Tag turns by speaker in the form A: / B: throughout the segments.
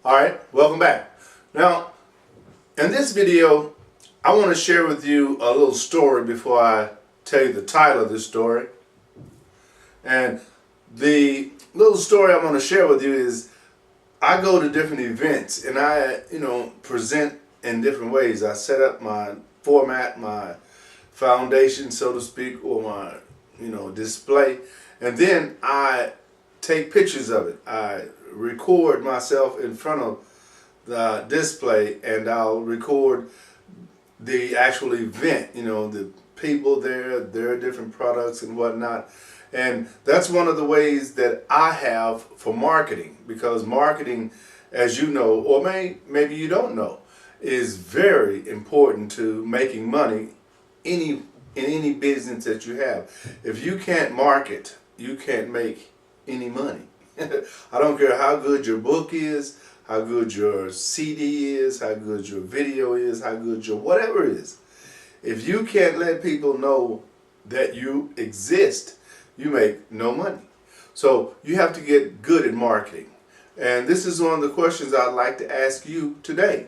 A: Alright, welcome back. Now, in this video, I want to share with you a little story before I tell you the title of this story. And the little story I want to share with you is I go to different events and I, present in different ways. I set up my format, my foundation, so to speak, or my, display. And then I take pictures of it. I record myself in front of the display and I'll record the actual event, the people there, their different products and whatnot. And that's one of the ways that I have for marketing, because marketing, as you know, or maybe you don't know, is very important to making money in any business that you have. If you can't market, you can't make any money. I don't care how good your book is, how good your CD is, how good your video is, how good your whatever is. If you can't let people know that you exist, you make no money. So you have to get good at marketing. And this is one of the questions I'd like to ask you today.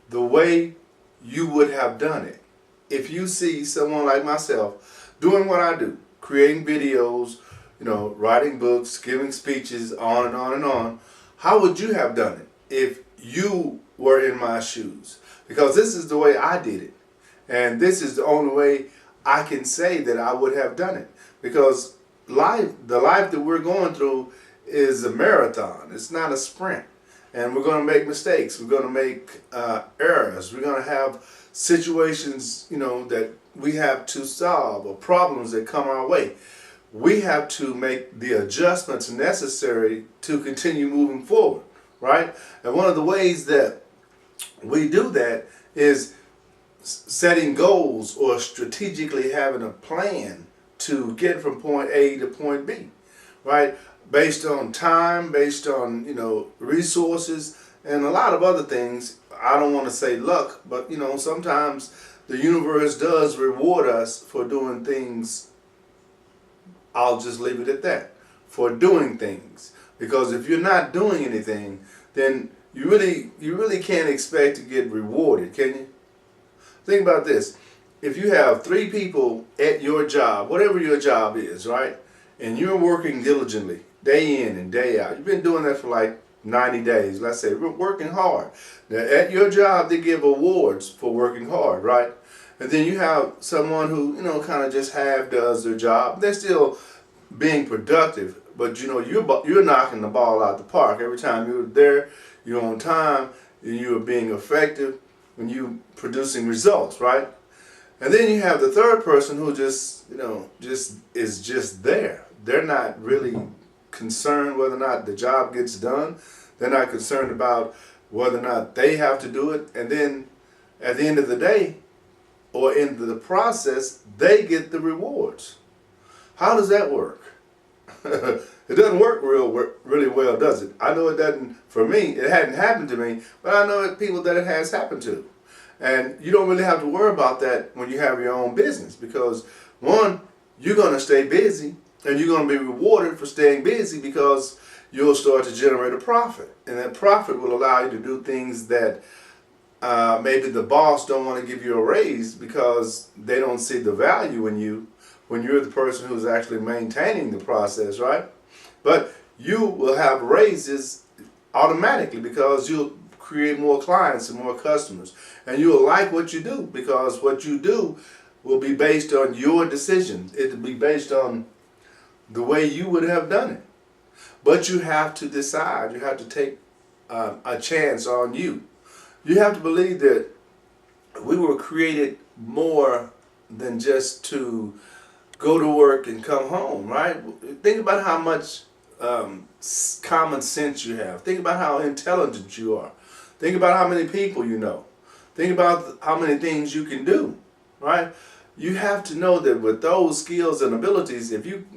A: The way you would have done it. If you see someone like myself doing what I do, creating videos, writing books, giving speeches, on and on and on, how would you have done it if you were in my shoes? Because this is the way I did it. And this is the only way I can say that I would have done it. Because the life that we're going through is a marathon. It's not a sprint. And we're going to make mistakes. We're going to make errors. We're going to have situations, that we have to solve, or problems that come our way. We have to make the adjustments necessary to continue moving forward, right? And one of the ways that we do that is setting goals or strategically having a plan to get from point A to point B, right? Based on time, based on, resources, and a lot of other things. I don't want to say luck, but, sometimes the universe does reward us for doing things. I'll just leave it at that, for doing things. Because if you're not doing anything, then you really can't expect to get rewarded, can you? Think about this. If you have 3 people at your job, whatever your job is, right? And you're working diligently, day in and day out. You've been doing that for like 90 days, let's say, working hard. Now, at your job, they give awards for working hard, right? And then you have someone who, kind of just half does their job. They're still being productive, but you're knocking the ball out the park. Every time you're there, you're on time, and you're being effective when you're producing results, right? And then you have the third person who just is just there. They're not really concerned whether or not the job gets done. They're not concerned about whether or not they have to do it. And then at the end of the day, or in the process, they get the rewards. How does that work? It doesn't work really well, does it? I know it doesn't for me. It hadn't happened to me, but I know people that it has happened to. And you don't really have to worry about that when you have your own business, because one, you're going to stay busy and you're going to be rewarded for staying busy, because you'll start to generate a profit. And that profit will allow you to do things that maybe the boss don't want to give you a raise because they don't see the value in you when you're the person who's actually maintaining the process, right? But you will have raises automatically because you'll create more clients and more customers. And you'll like what you do, because what you do will be based on your decisions. It'll be based on the way you would have done it. But you have to decide. You have to take a chance on you. You have to believe that we were created more than just to go to work and come home, right? Think about how much common sense you have. Think about how intelligent you are. Think about how many people you know. Think about how many things you can do, right? You have to know that with those skills and abilities, if you,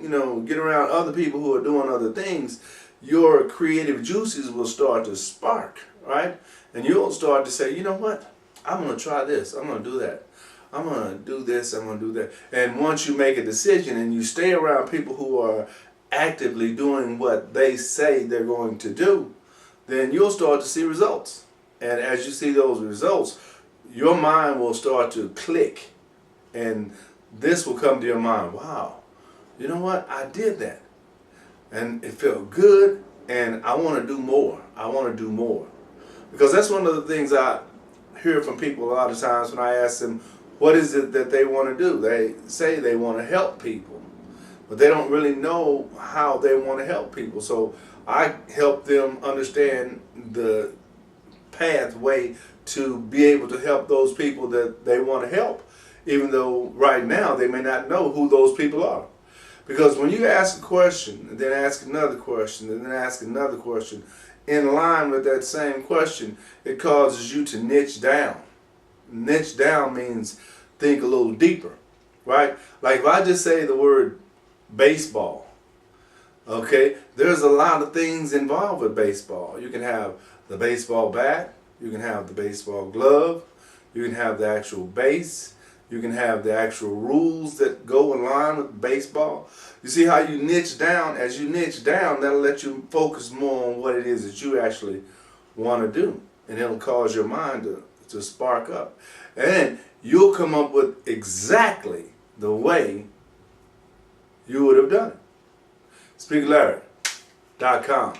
A: get around other people who are doing other things, your creative juices will start to spark, right? And you'll start to say, you know what? I'm going to try this. I'm going to do that. I'm going to do this. I'm going to do that. And once you make a decision and you stay around people who are actively doing what they say they're going to do, then you'll start to see results. And as you see those results, your mind will start to click. And this will come to your mind, wow, you know what? I did that. And it felt good, and I want to do more. I want to do more. Because that's one of the things I hear from people a lot of times when I ask them, what is it that they want to do? They say they want to help people, but they don't really know how they want to help people. So I help them understand the pathway to be able to help those people that they want to help, even though right now they may not know who those people are. Because when you ask a question, and then ask another question, and then ask another question, in line with that same question, it causes you to niche down. Niche down means think a little deeper, right? Like if I just say the word baseball, okay, there's a lot of things involved with baseball. You can have the baseball bat, you can have the baseball glove, you can have the actual base, you can have the actual rules that go in line with baseball. You see how you niche down? As you niche down, that'll let you focus more on what it is that you actually want to do. And it'll cause your mind to spark up. And you'll come up with exactly the way you would have done it. SpeakerLarry.com